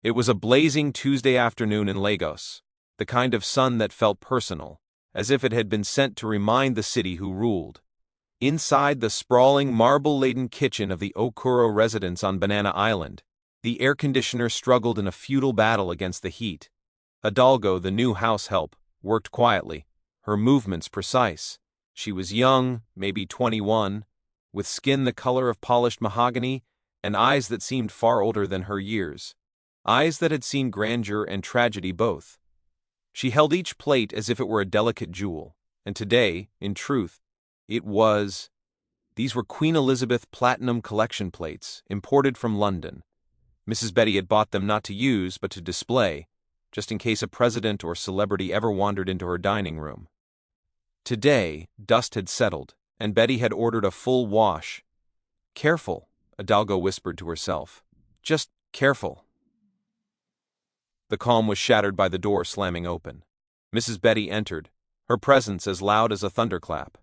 It was a blazing Tuesday afternoon in Lagos, the kind of sun that felt personal, as if it had been sent to remind the city who ruled. Inside the sprawling, marble-laden kitchen of the Okoro residence on Banana Island, the air conditioner struggled in a futile battle against the heat. Hidalgo, the new house help, worked quietly, her movements precise. She was young, maybe 21, with skin the color of polished mahogany and eyes that seemed far older than her years. Eyes that had seen grandeur and tragedy both. She held each plate as if it were a delicate jewel, and today, in truth, these were Queen Elizabeth Platinum Collection plates, imported from London. Mrs. Betty had bought them not to use, but to display, just in case a president or celebrity ever wandered into her dining room. Today, dust had settled, and Betty had ordered a full wash. "Careful," Hidalgo whispered to herself. "Just careful." The calm was shattered by the door slamming open. Mrs. Betty entered, her presence as loud as a thunderclap.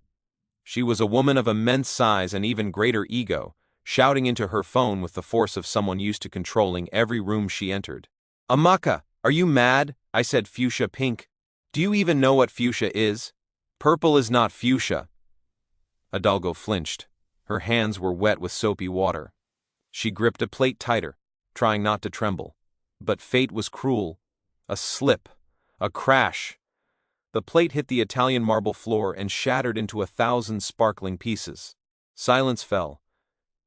She was a woman of immense size and even greater ego, shouting into her phone with the force of someone used to controlling every room she entered. "Amaka, are you mad? I said fuchsia pink. Do you even know what fuchsia is? Purple is not fuchsia." Hidalgo flinched. Her hands were wet with soapy water. She gripped a plate tighter, trying not to tremble. But fate was cruel. A slip. A crash. The plate hit the Italian marble floor and shattered into 1,000 sparkling pieces. Silence fell.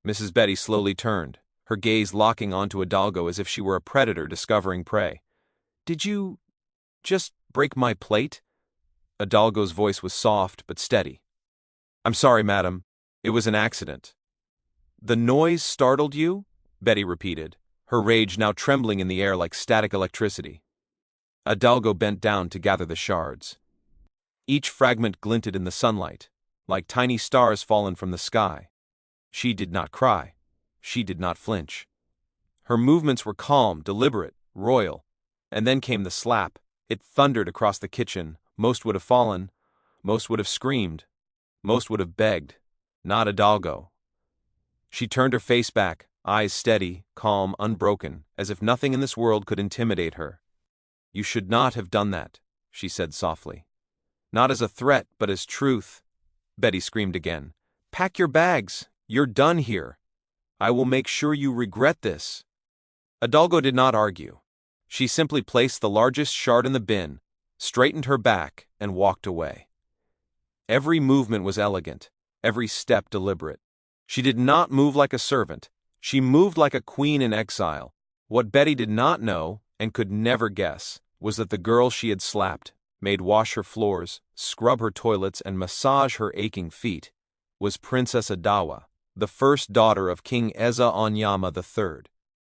Mrs. Betty slowly turned, her gaze locking onto Hidalgo as if she were a predator discovering prey. "Did you just break my plate?" Hidalgo's voice was soft but steady. "I'm sorry, madam. It was an accident." "The noise startled you?" Betty repeated, her rage now trembling in the air like static electricity. Hidalgo bent down to gather the shards. Each fragment glinted in the sunlight, like tiny stars fallen from the sky. She did not cry. She did not flinch. Her movements were calm, deliberate, royal. And then came the slap. It thundered across the kitchen. Most would have fallen. Most would have screamed. Most would have begged. Not Hidalgo. She turned her face back, eyes steady, calm, unbroken, as if nothing in this world could intimidate her. "You should not have done that," she said softly. "Not as a threat, but as truth." Betty screamed again. "Pack your bags. You're done here. I will make sure you regret this." Hidalgo did not argue. She simply placed the largest shard in the bin, straightened her back, and walked away. Every movement was elegant, every step deliberate. She did not move like a servant. She moved like a queen in exile. What Betty did not know, and could never guess, was that the girl she had slapped, made wash her floors, scrub her toilets, and massage her aching feet, was Princess Adawa, the first daughter of King Eze Onyama III,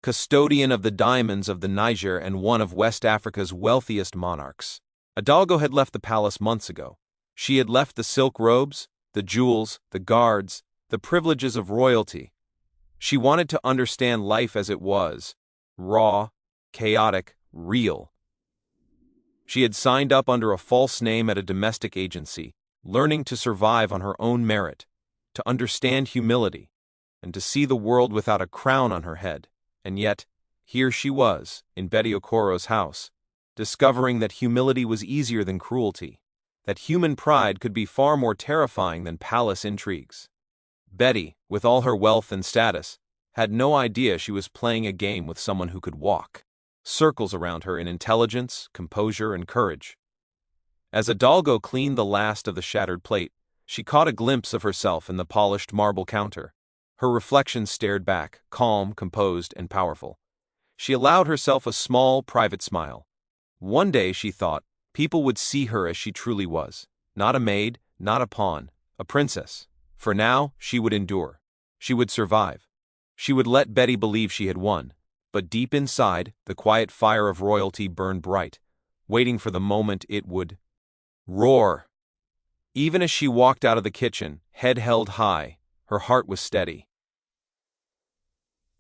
custodian of the diamonds of the Niger and one of West Africa's wealthiest monarchs. Hidalgo had left the palace months ago. She had left the silk robes, the jewels, the guards, the privileges of royalty. She wanted to understand life as it was, raw, chaotic, real. She had signed up under a false name at a domestic agency, learning to survive on her own merit, to understand humility, and to see the world without a crown on her head. And yet, here she was, in Betty Okoro's house, discovering that humility was easier than cruelty, that human pride could be far more terrifying than palace intrigues. Betty, with all her wealth and status, had no idea she was playing a game with someone who could walk circles around her in intelligence, composure, and courage. As Hidalgo cleaned the last of the shattered plate, she caught a glimpse of herself in the polished marble counter. Her reflection stared back, calm, composed, and powerful. She allowed herself a small, private smile. One day, she thought, people would see her as she truly was. Not a maid, not a pawn, a princess. For now, she would endure. She would survive. She would let Betty believe she had won. But deep inside, the quiet fire of royalty burned bright, waiting for the moment it would roar. Even as she walked out of the kitchen, head held high, her heart was steady.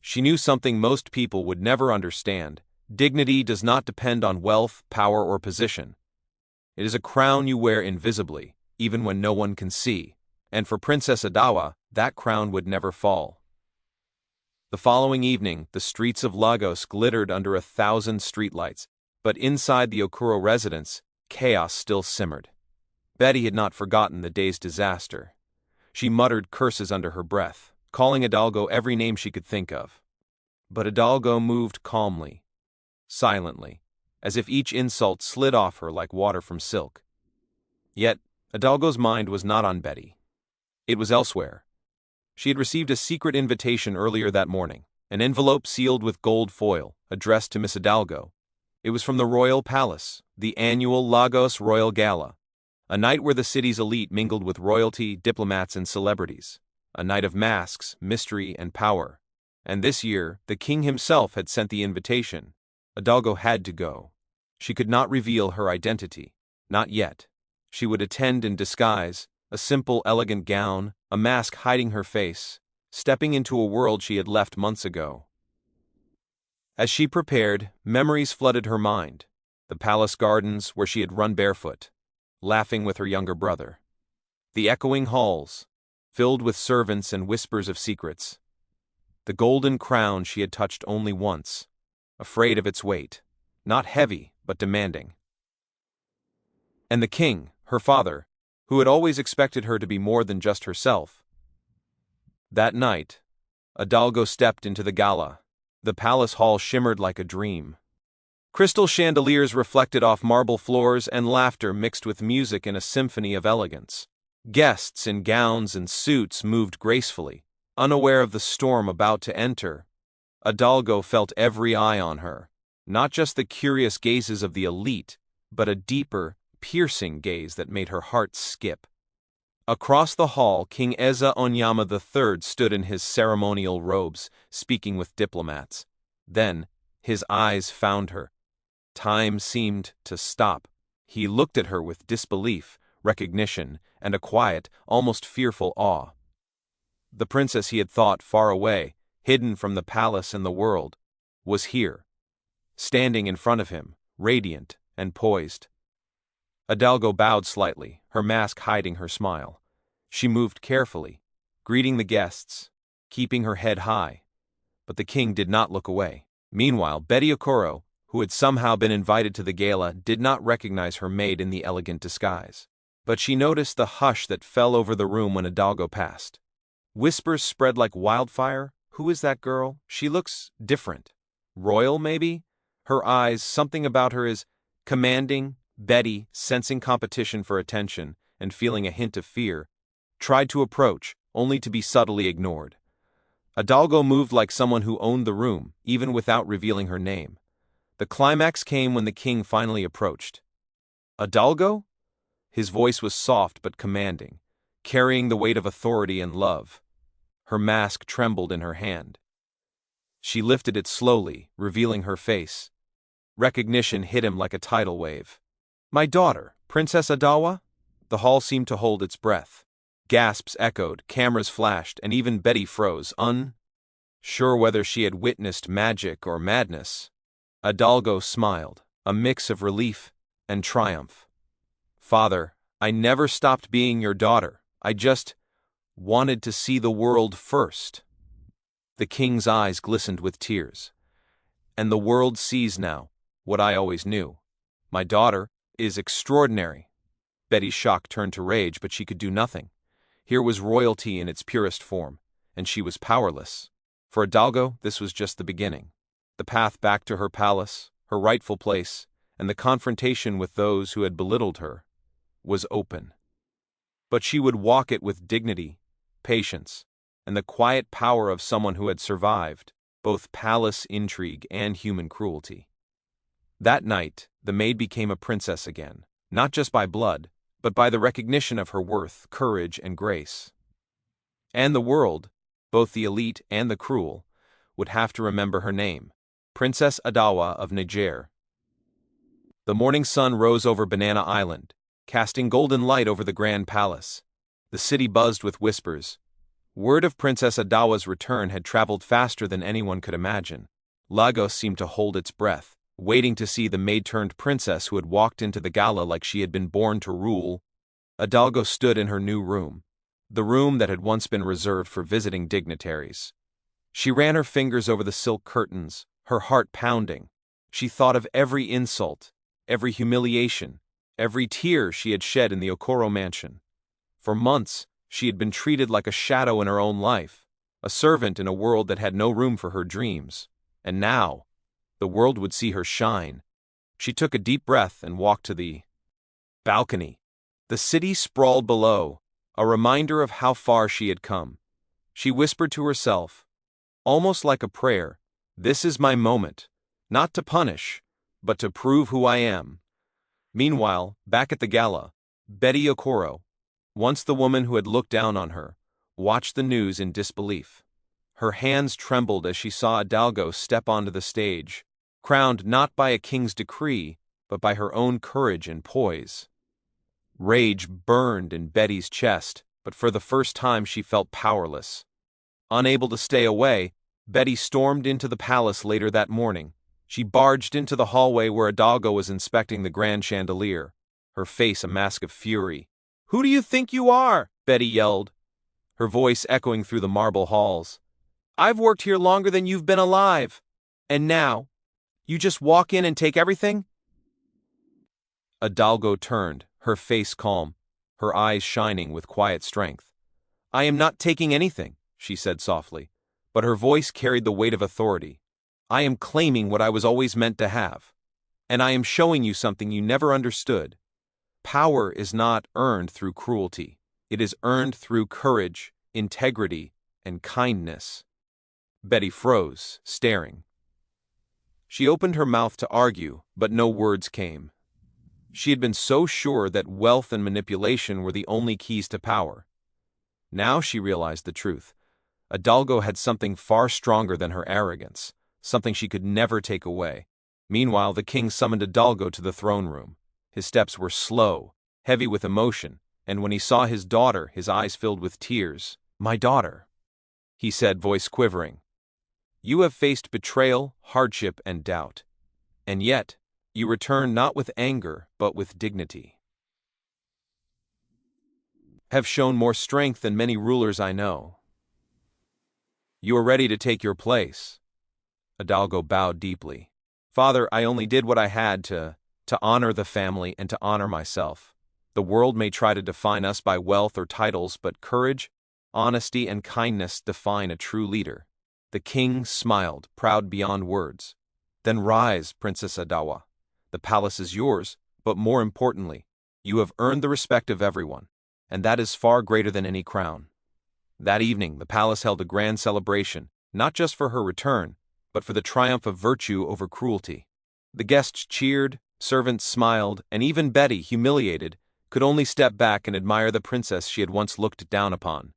She knew something most people would never understand. Dignity does not depend on wealth, power, or position. It is a crown you wear invisibly, even when no one can see. And for Princess Adawa, that crown would never fall. The following evening, the streets of Lagos glittered under 1,000 streetlights, but inside the Okoro residence, chaos still simmered. Betty had not forgotten the day's disaster. She muttered curses under her breath, calling Hidalgo every name she could think of. But Hidalgo moved calmly, silently, as if each insult slid off her like water from silk. Yet, Hidalgo's mind was not on Betty. It was elsewhere. She had received a secret invitation earlier that morning, an envelope sealed with gold foil, addressed to Miss Hidalgo. It was from the Royal Palace, the annual Lagos Royal Gala, a night where the city's elite mingled with royalty, diplomats, and celebrities, a night of masks, mystery, and power. And this year, the king himself had sent the invitation. Hidalgo had to go. She could not reveal her identity. Not yet. She would attend in disguise, a simple, elegant gown, a mask hiding her face, stepping into a world she had left months ago. As she prepared, memories flooded her mind. The palace gardens where she had run barefoot, laughing with her younger brother. The echoing halls, filled with servants and whispers of secrets. The golden crown she had touched only once, afraid of its weight, not heavy, but demanding. And the king, her father, who had always expected her to be more than just herself. That night, Hidalgo stepped into the gala. The palace hall shimmered like a dream. Crystal chandeliers reflected off marble floors, and laughter mixed with music in a symphony of elegance. Guests in gowns and suits moved gracefully, unaware of the storm about to enter. Hidalgo felt every eye on her, not just the curious gazes of the elite, but a deeper, piercing gaze that made her heart skip. Across the hall, King Eze Onyama III stood in his ceremonial robes, speaking with diplomats. Then, his eyes found her. Time seemed to stop. He looked at her with disbelief, recognition, and a quiet, almost fearful awe. The princess he had thought far away, hidden from the palace and the world, was here, standing in front of him, radiant and poised. Hidalgo bowed slightly, her mask hiding her smile. She moved carefully, greeting the guests, keeping her head high. But the king did not look away. Meanwhile, Betty Okoro, who had somehow been invited to the gala, did not recognize her maid in the elegant disguise. But she noticed the hush that fell over the room when Hidalgo passed. Whispers spread like wildfire. Who is that girl? She looks different. Royal, maybe? Her eyes, something about her is commanding. Betty, sensing competition for attention and feeling a hint of fear, tried to approach, only to be subtly ignored. Hidalgo moved like someone who owned the room, even without revealing her name. The climax came when the king finally approached. Hidalgo? His voice was soft but commanding, carrying the weight of authority and love. Her mask trembled in her hand. She lifted it slowly, revealing her face. Recognition hit him like a tidal wave. "My daughter, Princess Adawa?" The hall seemed to hold its breath. Gasps echoed, cameras flashed, and even Betty froze, unsure whether she had witnessed magic or madness. Hidalgo smiled, a mix of relief and triumph. "Father, I never stopped being your daughter. I just wanted to see the world first." The king's eyes glistened with tears. "And the world sees now what I always knew. My daughter is extraordinary." Betty's shock turned to rage, but she could do nothing. Here was royalty in its purest form, and she was powerless. For Hidalgo, this was just the beginning. The path back to her palace, her rightful place, and the confrontation with those who had belittled her, was open. But she would walk it with dignity, patience, and the quiet power of someone who had survived both palace intrigue and human cruelty. That night, the maid became a princess again, not just by blood, but by the recognition of her worth, courage, and grace. And the world, both the elite and the cruel, would have to remember her name, Princess Adawa of Niger. The morning sun rose over Banana Island, casting golden light over the grand palace. The city buzzed with whispers. Word of Princess Adawa's return had traveled faster than anyone could imagine. Lagos seemed to hold its breath, waiting to see the maid-turned-princess who had walked into the gala like she had been born to rule. Hidalgo stood in her new room, the room that had once been reserved for visiting dignitaries. She ran her fingers over the silk curtains, her heart pounding. She thought of every insult, every humiliation, every tear she had shed in the Okoro mansion. For months, she had been treated like a shadow in her own life, a servant in a world that had no room for her dreams. And now, the world would see her shine. She took a deep breath and walked to the balcony. The city sprawled below, a reminder of how far she had come. She whispered to herself, almost like a prayer, "This is my moment, not to punish, but to prove who I am." Meanwhile, back at the gala, Betty Okoro, once the woman who had looked down on her, watched the news in disbelief. Her hands trembled as she saw Adawa step onto the stage, crowned not by a king's decree, but by her own courage and poise. Rage burned in Betty's chest, but for the first time she felt powerless. Unable to stay away, Betty stormed into the palace later that morning. She barged into the hallway where Adawa was inspecting the grand chandelier, her face a mask of fury. "Who do you think you are?" Betty yelled, her voice echoing through the marble halls. "I've worked here longer than you've been alive. And now, you just walk in and take everything?" Adawa turned, her face calm, her eyes shining with quiet strength. "I am not taking anything," she said softly, but her voice carried the weight of authority. "I am claiming what I was always meant to have. And I am showing you something you never understood. Power is not earned through cruelty. It is earned through courage, integrity, and kindness." Betty froze, staring. She opened her mouth to argue, but no words came. She had been so sure that wealth and manipulation were the only keys to power. Now she realized the truth. Adawa had something far stronger than her arrogance, something she could never take away. Meanwhile, the king summoned Adawa to the throne room. His steps were slow, heavy with emotion, and when he saw his daughter, his eyes filled with tears. "My daughter," he said, voice quivering, "you have faced betrayal, hardship, and doubt. And yet, you return not with anger, but with dignity. Have shown more strength than many rulers I know. You are ready to take your place." Adawa bowed deeply. "Father, I only did what I had to honor the family and to honor myself. The world may try to define us by wealth or titles, but courage, honesty, and kindness define a true leader." The king smiled, proud beyond words. "Then rise, Princess Adawa. The palace is yours, but more importantly, you have earned the respect of everyone, and that is far greater than any crown." That evening, the palace held a grand celebration, not just for her return, but for the triumph of virtue over cruelty. The guests cheered, servants smiled, and even Betty, humiliated, could only step back and admire the princess she had once looked down upon.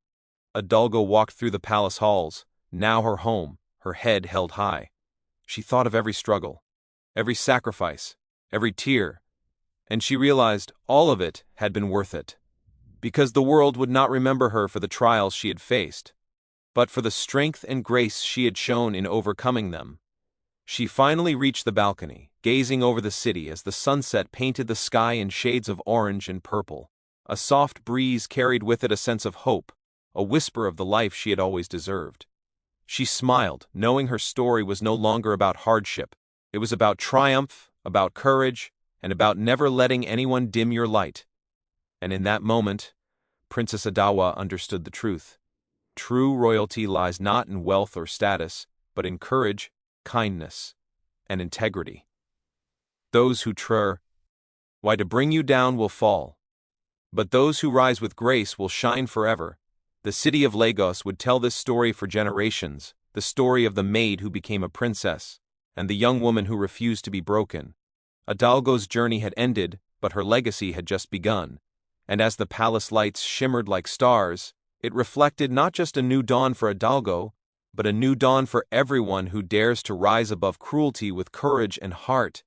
Adawa walked through the palace halls, now her home, her head held high. She thought of every struggle, every sacrifice, every tear, and she realized all of it had been worth it. Because the world would not remember her for the trials she had faced, but for the strength and grace she had shown in overcoming them. She finally reached the balcony, gazing over the city as the sunset painted the sky in shades of orange and purple. A soft breeze carried with it a sense of hope, a whisper of the life she had always deserved. She smiled, knowing her story was no longer about hardship. It was about triumph, about courage, and about never letting anyone dim your light. And in that moment, Princess Adawa understood the truth. True royalty lies not in wealth or status, but in courage, kindness, and integrity. Those who to bring you down will fall, but those who rise with grace will shine forever. The city of Lagos would tell this story for generations, the story of the maid who became a princess, and the young woman who refused to be broken. Adawa's journey had ended, but her legacy had just begun. And as the palace lights shimmered like stars, it reflected not just a new dawn for Adawa, but a new dawn for everyone who dares to rise above cruelty with courage and heart.